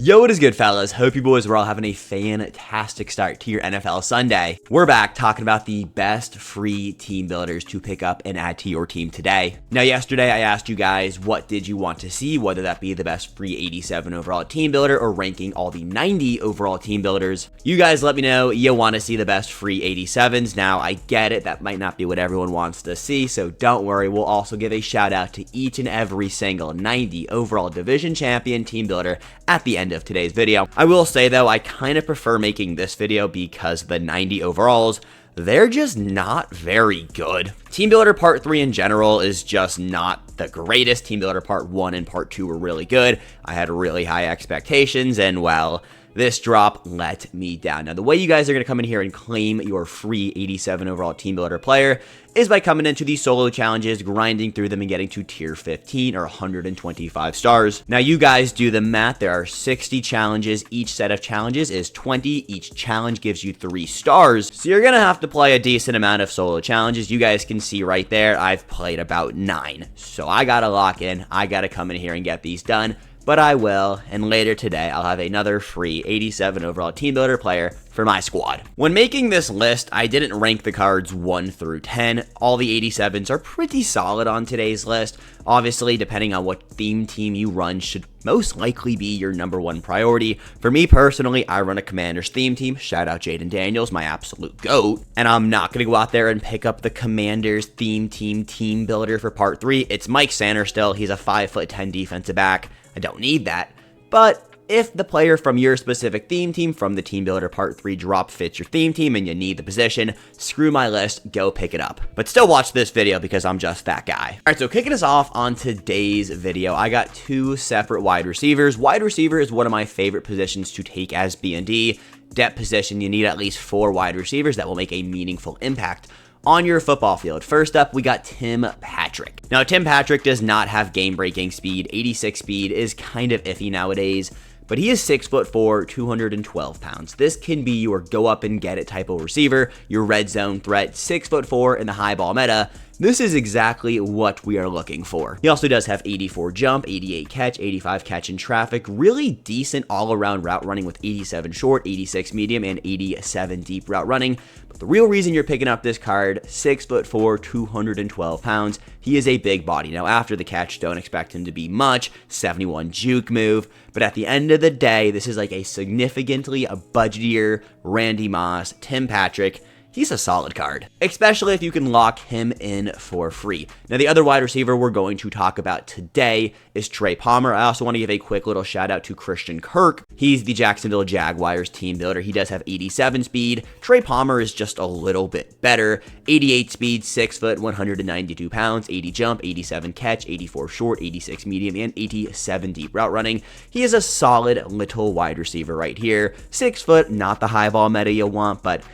Yo, what is good, fellas? Hope you boys are all having a fantastic start to your NFL Sunday. We're back talking about the best free team builders to pick up and add to your team today. Now, yesterday I asked you guys what did you want to see, whether that be the best free 87 overall team builder or ranking all the 90 overall team builders. You guys let me know you want to see the best free 87s. Now, I get it, that might not be what everyone wants to see, so don't worry. We'll also give a shout out to each and every single 90 overall division champion team builder at the end of today's video. I will say though, I kind of prefer making this video because the 90 overalls, they're just not very good. Team Builder Part 3 in general is just not the greatest. Team Builder Part 1 and Part 2 were really good. I had really high expectations and well, this drop let me down. Now, the way you guys are going to come in here and claim your free 87 overall team builder player is by coming into the solo challenges, grinding through them, and getting to tier 15 or 125 stars. Now, you guys do the math. There are 60 challenges. Each set of challenges is 20. Each challenge gives you 3 stars. So you're going to have to play a decent amount of solo challenges. You guys can see right there, I've played about 9. So I got to lock in. I got to come in here and get these done. But I will, and later today, I'll have another free 87 overall team builder player for my squad. When making this list, I didn't rank the cards 1 through 10. All the 87s are pretty solid on today's list. Obviously, depending on what theme team you run should most likely be your #1 priority. For me personally, I run a Commanders theme team. Shout out Jaden Daniels, my absolute GOAT. And I'm not going to go out there and pick up the Commanders theme team builder for Part 3. It's Mike Sanders still. He's a 5'10" defensive back. I don't need that, but if the player from your specific theme team from the Team Builder Part 3 drop fits your theme team and you need the position, screw my list, go pick it up. But still watch this video because I'm just that guy. All right, so kicking us off on today's video, I got 2 separate wide receivers. Wide receiver is one of my favorite positions to take as B&D. Depth position, you need at least 4 wide receivers that will make a meaningful impact on your football field. First up, we got Tim Patrick. Now, Tim Patrick does not have game-breaking speed. 86 speed is kind of iffy nowadays, but he is 6'4", 212 pounds. This can be your go-up-and-get-it type of receiver, your red zone threat, 6'4" in the high ball meta. This is exactly what we are looking for. He also does have 84 jump, 88 catch, 85 catch in traffic, really decent all-around route running with 87 short, 86 medium, and 87 deep route running. But the real reason you're picking up this card, 6'4", 212 pounds, he is a big body. Now, after the catch, don't expect him to be much, 71 juke move, but at the end of the day, this is like a significantly budgetier Randy Moss, Tim Patrick. He's a solid card, especially if you can lock him in for free. Now, the other wide receiver we're going to talk about today is Trey Palmer. I also want to give a quick little shout out to Christian Kirk. He's the Jacksonville Jaguars team builder. He does have 87 speed. Trey Palmer is just a little bit better. 88 speed, 6 foot, 192 pounds, 80 jump, 87 catch, 84 short, 86 medium, and 87 deep route running. He is a solid little wide receiver right here. 6 foot, not the high ball meta you want, but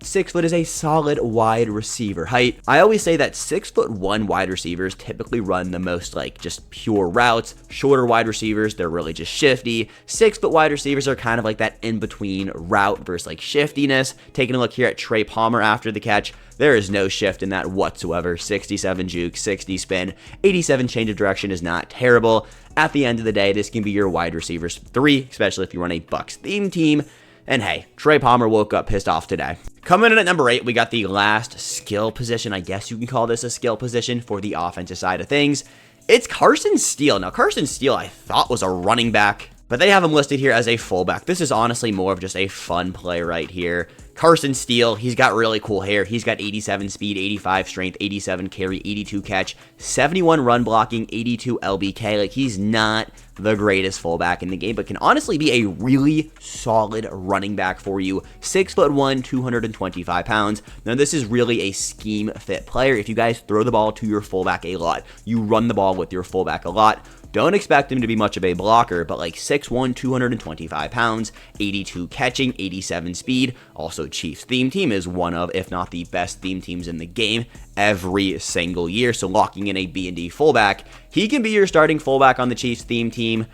6 foot is a solid wide receiver height. I always say that 6'1" wide receivers typically run the most like just pure routes. Shorter wide receivers, they're really just shifty. 6 foot wide receivers are kind of like that in between route versus like shiftiness. Taking a look here at Trey Palmer after the catch, there is no shift in that whatsoever. 67 juke, 60 spin, 87 change of direction is not terrible. At the end of the day, this can be your wide receivers 3, especially if you run a Bucs theme team. And hey, Trey Palmer woke up pissed off today. Coming in at number 8, we got the last skill position. I guess you can call this a skill position for the offensive side of things. It's Carson Steele. Now, Carson Steele I thought was a running back, but they have him listed here as a fullback. This is honestly more of just a fun play right here. Carson Steele, he's got really cool hair. He's got 87 speed, 85 strength, 87 carry, 82 catch, 71 run blocking, 82 LBK. Like, he's not the greatest fullback in the game, but can honestly be a really solid running back for you. 6'1", 225 pounds. Now, this is really a scheme fit player. If you guys throw the ball to your fullback a lot, you run the ball with your fullback a lot, don't expect him to be much of a blocker, but like 6'1", 225 pounds, 82 catching, 87 speed. Also, Chiefs theme team is one of, if not the best theme teams in the game every single year. So locking in a B&D fullback, he can be your starting fullback on the Chiefs theme team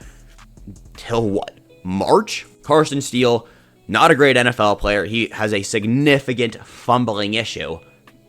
till what? March? Carson Steele, not a great NFL player. He has a significant fumbling issue,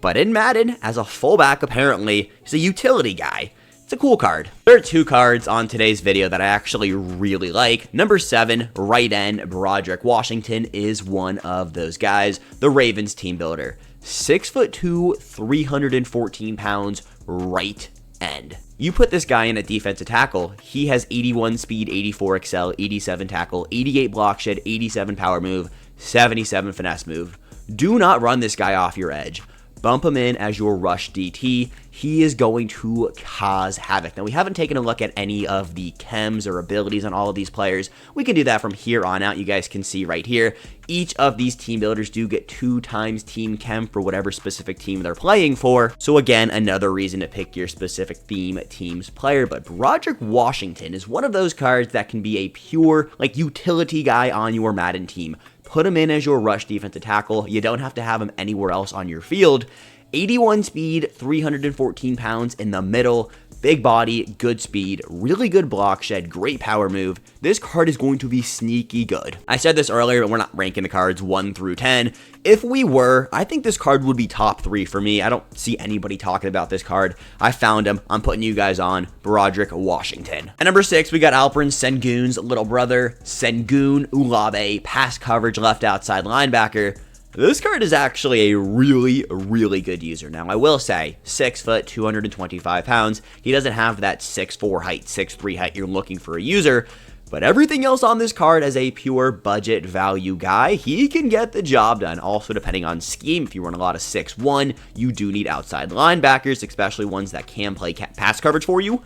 but in Madden, as a fullback, apparently, he's a utility guy. It's a cool card. There are two cards on today's video that I actually really like. Number 7, right end, Broderick Washington is one of those guys. The Ravens team builder. 6'2", 314 pounds, right end. You put this guy in at defensive tackle, he has 81 speed, 84 excel, 87 tackle, 88 block shed, 87 power move, 77 finesse move. Do not run this guy off your edge. Bump him in as your rush DT. He is going to cause havoc. Now, we haven't taken a look at any of the chems or abilities on all of these players. We can do that from here on out. You guys can see right here. Each of these team builders do get 2 times team chem for whatever specific team they're playing for. So again, another reason to pick your specific theme team's player. But Broderick Washington is one of those cards that can be a pure like utility guy on your Madden team. Put him in as your rush defensive tackle. You don't have to have him anywhere else on your field. 81 speed, 314 pounds in the middle. Big body, good speed, really good block shed, great power move. This card is going to be sneaky good. I said this earlier, but we're not ranking the cards 1 through 10. If we were, I think this card would be top 3 for me. I don't see anybody talking about this card. I found him. I'm putting you guys on Broderick Washington. At number 6, we got Alperen Sengun's little brother, Sengun Ulabe, pass coverage left outside linebacker. This card is actually a really good user. Now, I will say, 6 foot, 225 pounds. He doesn't have that 6'4 height, 6'3 height you're looking for a user, but everything else on this card as a pure budget value guy, he can get the job done. Also, depending on scheme, if you run a lot of 6'1", you do need outside linebackers, especially ones that can play pass coverage for you.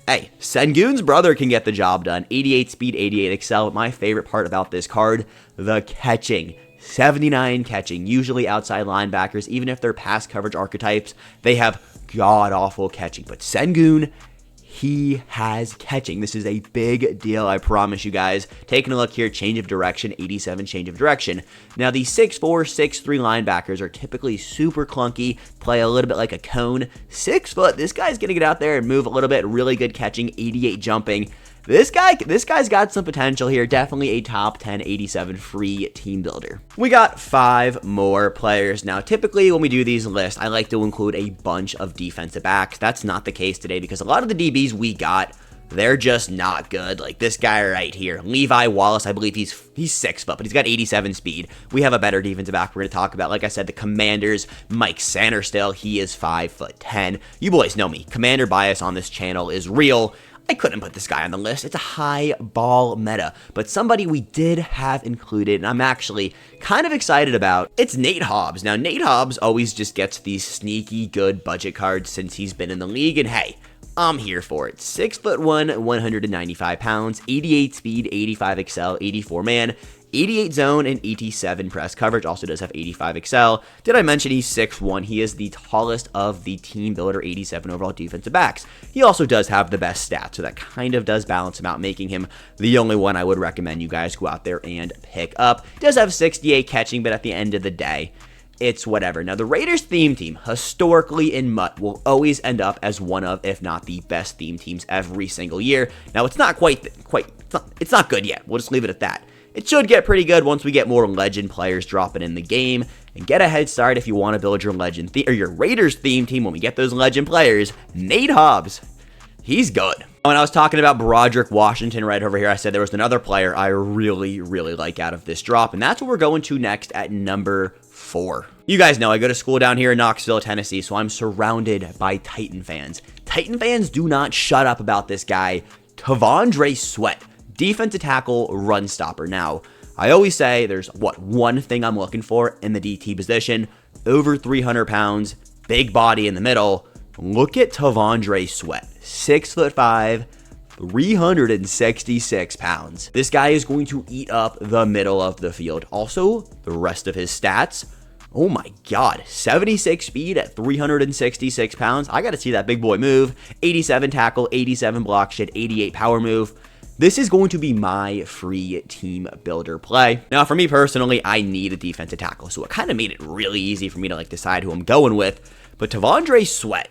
Hey, Sengun's brother can get the job done. 88 speed, 88 excel. My favorite part about this card, the catching. 79 catching, usually outside linebackers, even if they're pass coverage archetypes, they have god-awful catching. But Sengun, he has catching. This is a big deal, I promise you guys. Taking a look here, change of direction, 87 change of direction. Now, the 6'4", 6'3 linebackers are typically super clunky, play a little bit like a cone. 6 foot, this guy's going to get out there and move a little bit, really good catching, 88 jumping. This guy's got some potential here. Definitely a top 10, 87 free team builder. We got 5 more players. Now, typically when we do these lists, I like to include a bunch of defensive backs. That's not the case today because a lot of the DBs we got, they're just not good. Like this guy right here, Levi Wallace, I believe he's 6 foot, but he's got 87 speed. We have a better defensive back we're going to talk about. Like I said, the Commanders, Mike Sanderstill, he is 5'10". You boys know me. Commander bias on this channel is real. I couldn't put this guy on the list. It's a high ball meta, but somebody we did have included, and I'm actually kind of excited about, it's Nate Hobbs. Now, Nate Hobbs always just gets these sneaky good budget cards since he's been in the league, and hey, I'm here for it. 6'1", 195 pounds, 88 speed, 85 excel, 84 man, 88 zone, and 87 press coverage. Also does have 85 excel. Did I mention he's 6'1"? He is the tallest of the team builder 87 overall defensive backs. He also does have the best stats, so that kind of does balance him out, making him the only one I would recommend you guys go out there and pick up. Does have 68 catching, but at the end of the day, it's whatever. Now, the Raiders theme team, historically in MUT, will always end up as one of, if not the best theme teams every single year. Now, it's not it's not good yet. We'll just leave it at that. It should get pretty good once we get more legend players dropping in the game, and get a head start if you want to build your legend or your Raiders theme team when we get those legend players. Nate Hobbs, he's good. When I was talking about Broderick Washington right over here, I said there was another player I really like out of this drop, and that's what we're going to next at number 4. You guys know I go to school down here in Knoxville, Tennessee, so I'm surrounded by Titan fans. Titan fans do not shut up about this guy, T'Vondre Sweat. Defensive tackle, run stopper. Now, I always say there's one thing I'm looking for in the DT position. Over 300 pounds, big body in the middle. Look at T'Vondre Sweat. 6'5", 366 pounds. This guy is going to eat up the middle of the field. Also, the rest of his stats, oh my god, 76 speed at 366 pounds. I got to see that big boy move. 87 tackle, 87 block shed, 88 power move. This is going to be my free team builder play. Now, for me personally, I need a defensive tackle, so it kind of made it really easy for me to decide who I'm going with. But T'Vondre Sweat,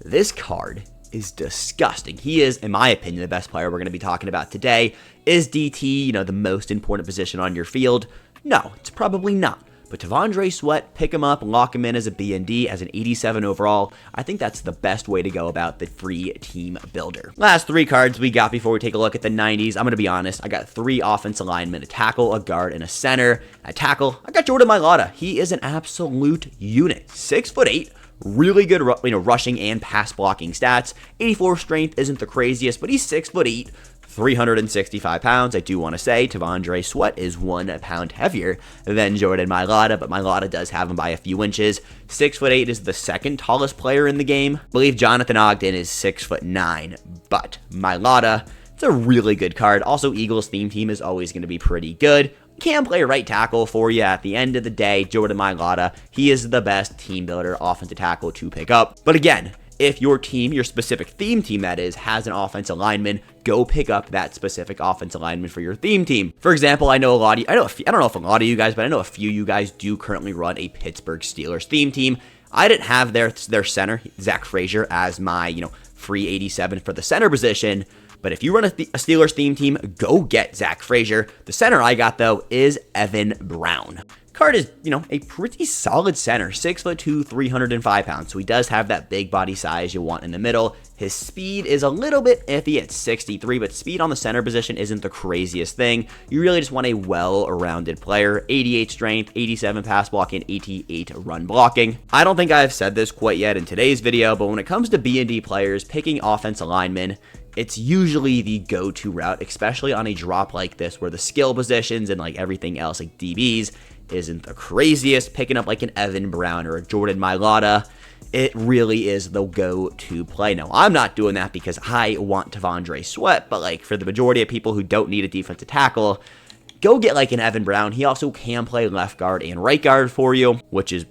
this card is disgusting. He is, in my opinion, the best player we're going to be talking about today. Is DT, the most important position on your field? No, it's probably not. But T'Vondre Sweat, pick him up, lock him in as a BND, as an 87 overall. I think that's the best way to go about the free team builder. Last 3 cards we got before we take a look at the 90s. I'm going to be honest, I got 3 offensive linemen, a tackle, a guard, and a center. At tackle, I got Jordan Mailata. He is an absolute unit. 6'8", really good rushing and pass blocking stats. 84 strength isn't the craziest, but he's 6'8", 365 pounds. I do want to say T'Vondre Sweat is 1 pound heavier than Jordan Mailata, but Mailata does have him by a few inches. 6'8" is the second tallest player in the game. I believe Jonathan Ogden is 6'9", but Mailata, it's a really good card. Also, Eagles theme team is always going to be pretty good. Can play right tackle for you at the end of the day. Jordan Mailata, he is the best team builder offensive tackle to pick up. But again, if your team, your specific theme team that is, has an offensive lineman, go pick up that specific offensive lineman for your theme team. For example, I know a lot of you, I don't know if a lot of you guys, but I know a few of you guys do currently run a Pittsburgh Steelers theme team. I didn't have their center, Zach Frazier, as my, free 87 for the center position. But if you run a Steelers theme team, go get Zach Frazier. The center I got, though, is Evan Brown. Card is, a pretty solid center, 6'2", 305 pounds. So he does have that big body size you want in the middle. His speed is a little bit iffy at 63, but speed on the center position isn't the craziest thing. You really just want a well-rounded player. 88 strength, 87 pass blocking, 88 run blocking. I don't think I've said this quite yet in today's video, but when it comes to B&D players, picking offensive linemen, it's usually the go-to route, especially on a drop like this where the skill positions and everything else, like DBs, isn't the craziest. Picking up an Evan Brown or a Jordan Mailata, it really is the go-to play. Now, I'm not doing that because I want T'Vondre Sweat, but for the majority of people who don't need a defensive tackle, go get an Evan Brown. He also can play left guard and right guard for you, which is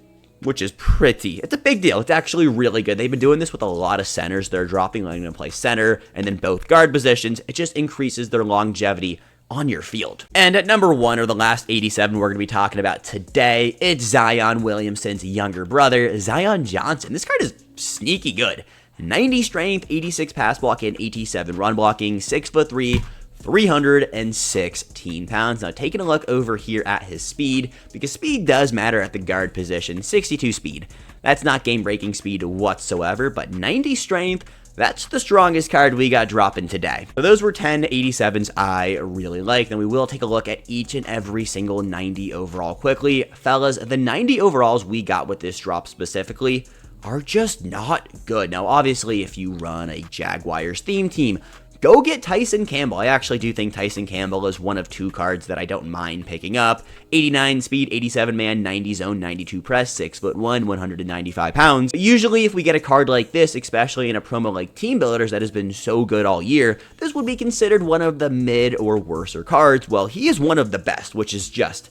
pretty, it's a big deal. It's actually really good. They've been doing this with a lot of centers. They're dropping, letting them play center and then both guard positions. It just increases their longevity on your field. And at number 1, or the last 87 we're going to be talking about today, it's Zion Williamson's younger brother, Zion Johnson. This card is sneaky good. 90 strength, 86 pass blocking, 87 run blocking, 6'3", 316 pounds. Now, taking a look over here at his speed, because speed does matter at the guard position. 62 speed. That's not game-breaking speed whatsoever, but 90 strength, that's the strongest card we got dropping today. So those were 10 87s I really like. Then we will take a look at each and every single 90 overall quickly. Fellas, the 90 overalls we got with this drop specifically are just not good. Now, obviously, if you run a Jaguars theme team, go get Tyson Campbell. I actually do think Tyson Campbell is one of 2 cards that I don't mind picking up. 89 speed, 87 man, 90 zone, 92 press, 6'1", 195 pounds. But usually if we get a card like this, especially in a promo like Team Builders that has been so good all year, this would be considered one of the mid or worser cards. Well, he is one of the best, which is just,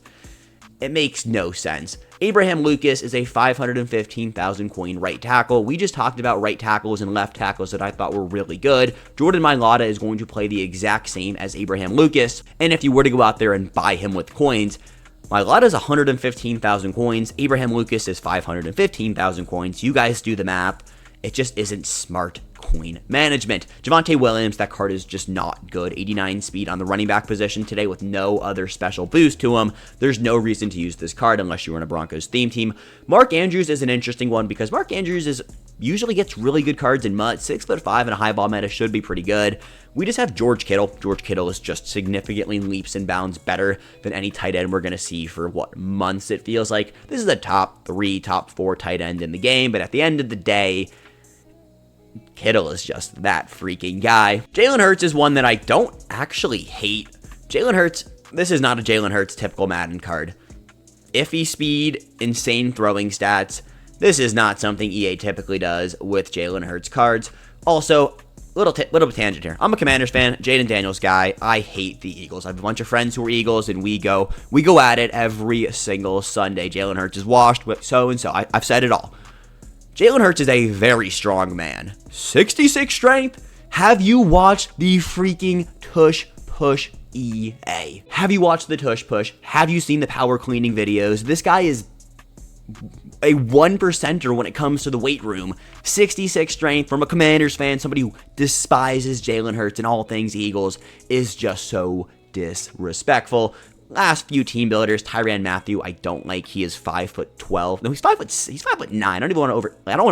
it makes no sense. Abraham Lucas is a 515,000 coin right tackle. We just talked about right tackles and left tackles that I thought were really good. Jordan Mailata is going to play the exact same as Abraham Lucas. And if you were to go out there and buy him with coins, Mailata is 115,000 coins. Abraham Lucas is 515,000 coins. You guys do the math. It just isn't smart coin management. Javonte Williams, that card is just not good. 89 speed on the running back position today with no other special boost to him. There's no reason to use this card unless you run a Broncos theme team. Mark Andrews is an interesting one because Mark Andrews usually gets really good cards in MUT. 6'5" and a high ball meta should be pretty good. We just have George Kittle. George Kittle is just significantly leaps and bounds better than any tight end we're going to see for months it feels like. This is a top 3, top 4 tight end in the game, but at the end of the day, Kittle is just that freaking guy. Jalen Hurts is one that I don't actually hate. Jalen Hurts, this is not a Jalen Hurts typical Madden card. Iffy speed, insane throwing stats. This is not something EA typically does with Jalen Hurts cards. Also, little tangent here. I'm a Commanders fan, Jaden Daniels guy. I hate the Eagles. I have a bunch of friends who are Eagles, and we go at it every single Sunday. Jalen Hurts is washed with so-and-so. I've said it all. Jalen Hurts is a very strong man. 66 strength. Have you watched the freaking tush push EA? Have you watched the tush push? Have you seen the power cleaning videos? This guy is a 1%er when it comes to the weight room. 66 strength from a Commanders fan, somebody who despises Jalen Hurts and all things Eagles, is just so disrespectful. Last few team builders, Tyrann Mathieu, I don't like. He is 5'12". No, he's 5'9". I don't even want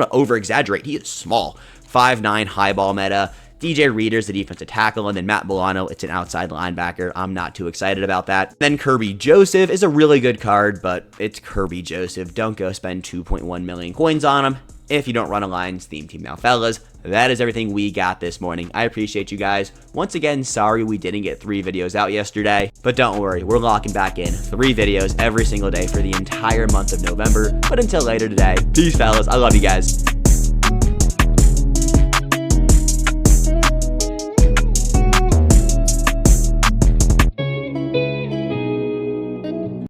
to over exaggerate. He is small. 5'9", high ball meta. DJ Reader's the defensive tackle, and then Matt Milano, it's an outside linebacker. I'm not too excited about that. Then Kirby Joseph is a really good card, but it's Kirby Joseph. Don't go spend 2.1 million coins on him if you don't run a Lions theme team. Now, fellas, that is everything we got this morning. I appreciate you guys. Once again, sorry we didn't get 3 videos out yesterday, but don't worry, we're locking back in 3 videos every single day for the entire month of November. But until later today, peace, fellas. I love you guys.